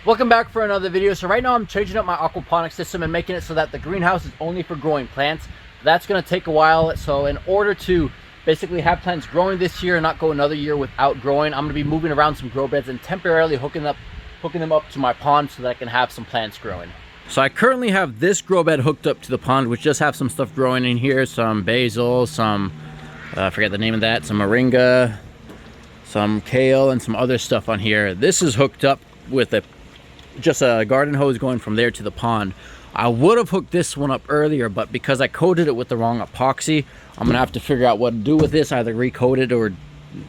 Welcome back for another video. So right now I'm changing up my aquaponics system and making it so that the greenhouse is only for growing plants. That's going to take a while. So in order to basically have plants growing this year and not go another year without growing, I'm going to be moving around some grow beds and temporarily hooking them up to my pond so that I can have some plants growing. So I currently have this grow bed hooked up to the pond, which just have some stuff growing in here, some basil, some I forget the name of that, some moringa, some kale, and some other stuff on here. This is hooked up with just a garden hose going from there to the pond. I would have hooked this one up earlier, but because I coated it with the wrong epoxy, I'm gonna have to figure out what to do with this, either recoat it or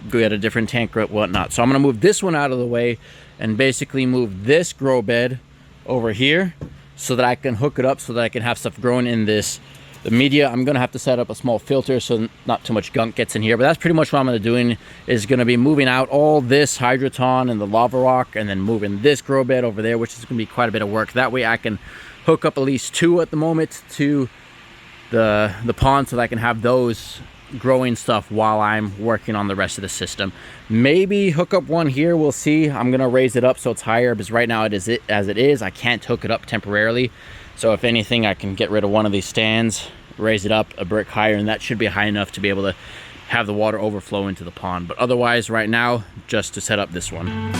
get a different tank or whatnot. So I'm gonna move this one out of the way and basically move this grow bed over here so that I can hook it up so that I can have stuff growing in the media. I'm gonna have to set up a small filter so not too much gunk gets in here, but that's pretty much what I'm gonna be doing, is gonna be moving out all this hydroton and the lava rock and then moving this grow bed over there, which is gonna be quite a bit of work. That way I can hook up at least two at the moment to the pond so that I can have those growing stuff while I'm working on the rest of the system. Maybe hook up one here, we'll see. I'm gonna raise it up so it's higher, because right now as it is, I can't hook it up temporarily. So if anything, I can get rid of one of these stands, raise it up a brick higher, and that should be high enough to be able to have the water overflow into the pond. But otherwise, right now, just to set up this one.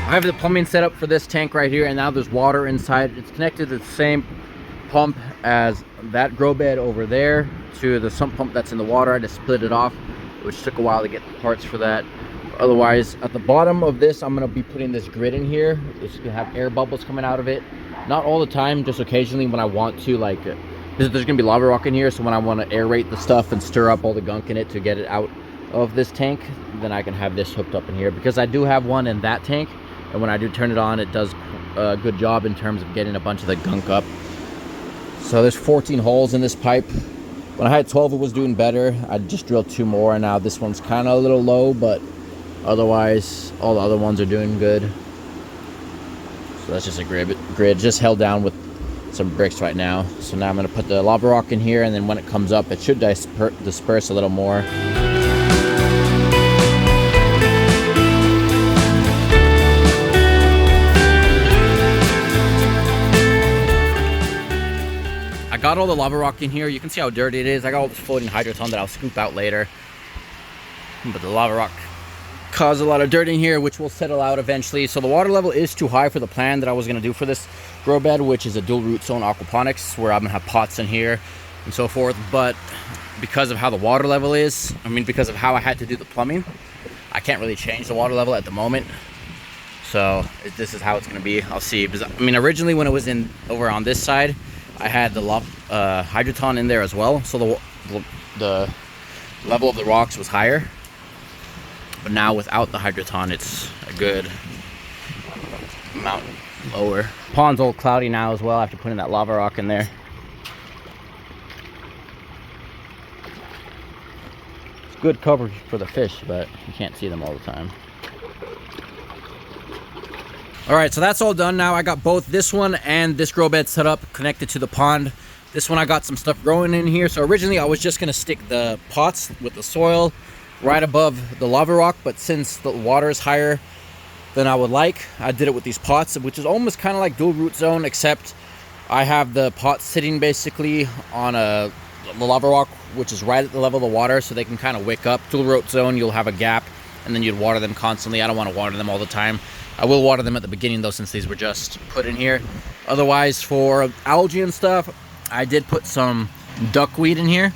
I have the plumbing set up for this tank right here, and now there's water inside. It's connected to the same pump as that grow bed over there to the sump pump that's in the water. I just split it off, which took a while to get the parts for that. Otherwise, at the bottom of this, I'm going to be putting this grid in here. It's going to have air bubbles coming out of it. Not all the time, just occasionally when I want to, like, there's going to be lava rock in here, so when I want to aerate the stuff and stir up all the gunk in it to get it out of this tank, then I can have this hooked up in here, because I do have one in that tank. And when I do turn it on, it does a good job in terms of getting a bunch of the gunk up. So there's 14 holes in this pipe. When I had 12, it was doing better. I just drilled 2 more, and now this one's kind of a little low, but otherwise, all the other ones are doing good. So that's just a grid just held down with some bricks right now. So now I'm going to put the lava rock in here, and then when it comes up, it should disperse a little more. I got all the lava rock in here. You can see how dirty it is. I got all this floating hydroton that I'll scoop out later. But the lava rock caused a lot of dirt in here, which will settle out eventually. So the water level is too high for the plan that I was going to do for this grow bed, which is a dual root zone aquaponics, where I'm going to have pots in here and so forth. But because of how the water level is, because of how I had to do the plumbing, I can't really change the water level at the moment. So this is how it's going to be. I'll see. Because, originally when it was over on this side, I had the hydroton in there as well, so the level of the rocks was higher. But now without the hydroton, it's a good amount lower. Pond's all cloudy now as well after putting that lava rock in there. It's good coverage for the fish, but you can't see them all the time. All right, so that's all done now. I got both this one and this grow bed set up, connected to the pond. This one I got some stuff growing in here. So originally I was just gonna stick the pots with the soil right above the lava rock, but since the water is higher than I would like, I did it with these pots, which is almost kind of like dual root zone, except I have the pots sitting basically on the lava rock, which is right at the level of the water, so they can kind of wick up. Dual root zone, you'll have a gap, and then you'd water them constantly. I don't want to water them all the time. I will water them at the beginning though, since these were just put in here. Otherwise, for algae and stuff, I did put some duckweed in here.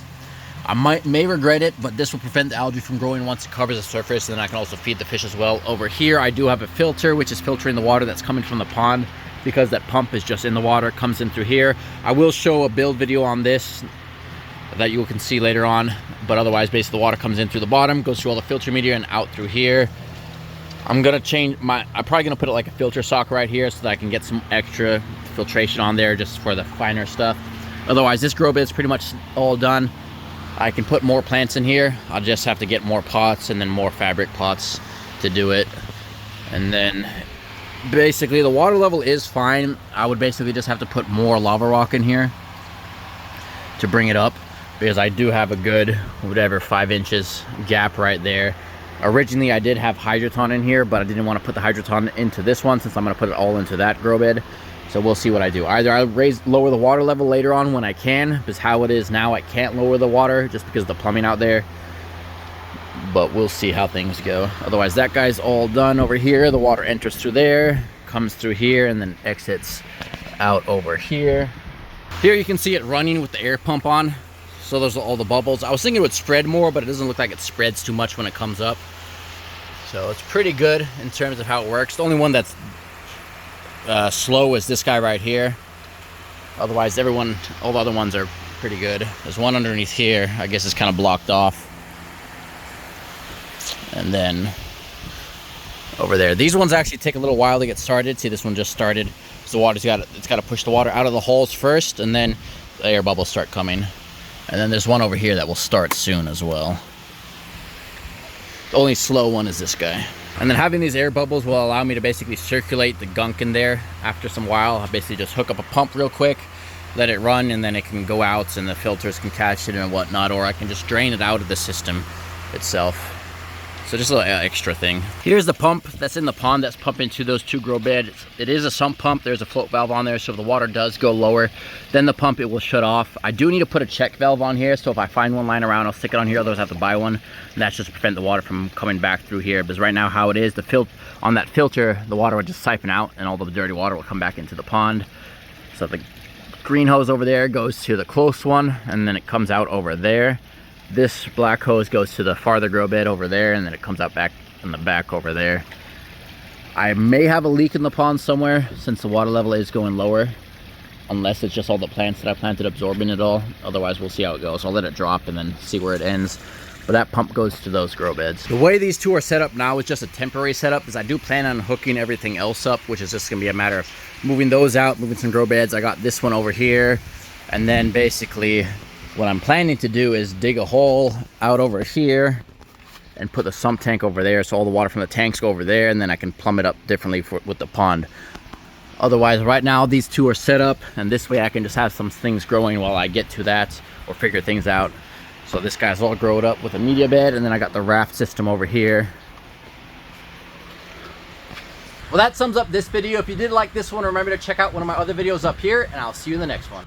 I may regret it, but this will prevent the algae from growing once it covers the surface, and then I can also feed the fish as well. Over here, I do have a filter, which is filtering the water that's coming from the pond, because that pump is just in the water, it comes in through here. I will show a build video on this that you can see later on, but otherwise, basically the water comes in through the bottom, goes through all the filter media and out through here. I'm gonna change I'm probably gonna put it like a filter sock right here so that I can get some extra filtration on there just for the finer stuff. Otherwise, this grow bed is pretty much all done. I can put more plants in here. I'll just have to get more pots and then more fabric pots to do it. And then basically the water level is fine. I would basically just have to put more lava rock in here to bring it up, because I do have a good, whatever, 5 inches gap right there. Originally I did have hydroton in here, but I didn't want to put the hydroton into this one since I'm going to put it all into that grow bed. So we'll see what I do. Either I'll lower the water level later on when I can, because how it is now I can't lower the water just because of the plumbing out there. But we'll see how things go. Otherwise, that guy's all done over here. The water enters through there, comes through here, and then exits out over here. Here you can see it running with the air pump on. So those are all the bubbles. I was thinking it would spread more, but it doesn't look like it spreads too much when it comes up. So it's pretty good in terms of how it works. The only one that's slow is this guy right here. Otherwise, all the other ones are pretty good. There's one underneath here. I guess it's kind of blocked off. And then over there. These ones actually take a little while to get started. See, this one just started. So the water's it's got to push the water out of the holes first, and then the air bubbles start coming. And then there's one over here that will start soon as well. The only slow one is this guy. And then having these air bubbles will allow me to basically circulate the gunk in there. After some while, I'll basically just hook up a pump real quick, let it run, and then it can go out and the filters can catch it and whatnot, or I can just drain it out of the system itself. So just a little extra thing. Here's the pump that's in the pond that's pumping to those 2 grow beds. It is a sump pump. There's a float valve on there, so if the water does go lower than the pump, it will shut off. I do need to put a check valve on here, so if I find one lying around, I'll stick it on here. Otherwise, I have to buy one. And that's just to prevent the water from coming back through here. Because right now, how it is, on that filter, the water would just siphon out, and all the dirty water will come back into the pond. So the green hose over there goes to the close one, and then it comes out over there. This black hose goes to the farther grow bed over there, and then it comes out back in the back over there. I may have a leak in the pond somewhere since the water level is going lower, unless it's just all the plants that I planted absorbing it all. Otherwise, we'll see how it goes. I'll let it drop and then see where it ends. But that pump goes to those grow beds. The way these 2 are set up now is just a temporary setup, because I do plan on hooking everything else up, which is just gonna be a matter of moving those out, moving some grow beds. I got this one over here, and then basically what I'm planning to do is dig a hole out over here and put the sump tank over there, so all the water from the tanks go over there, and then I can plumb it up differently with the pond. Otherwise, right now these 2 are set up, and this way I can just have some things growing while I get to that or figure things out. So this guy's all grown up with a media bed, and then I got the raft system over here. Well, that sums up this video. If you did like this one, remember to check out one of my other videos up here, and I'll see you in the next one.